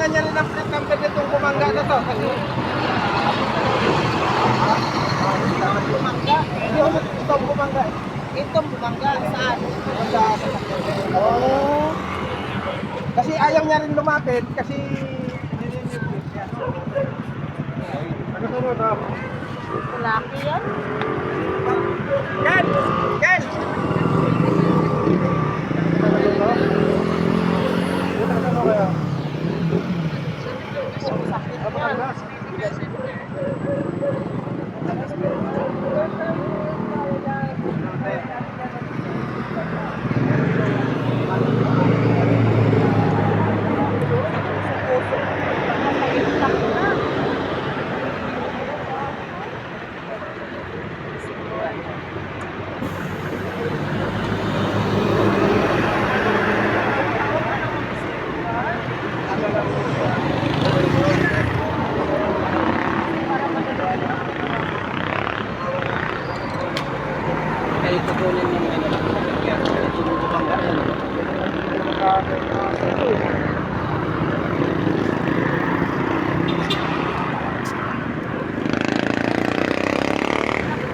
kailangan niya rin ang plate number nitong bumangga na to. Kasi Bumangga. hindi ako itong bumangga. Itong bumangga. Saan? Oh. Kasi ayaw niya rin lumapit kasi nililipit niya. Ano sunod ah? Malaki yan. Ken! Ken! Ano kaya? Sakit Ano yan. kaya? Ay, kukunin mo yung yung bumangga yan.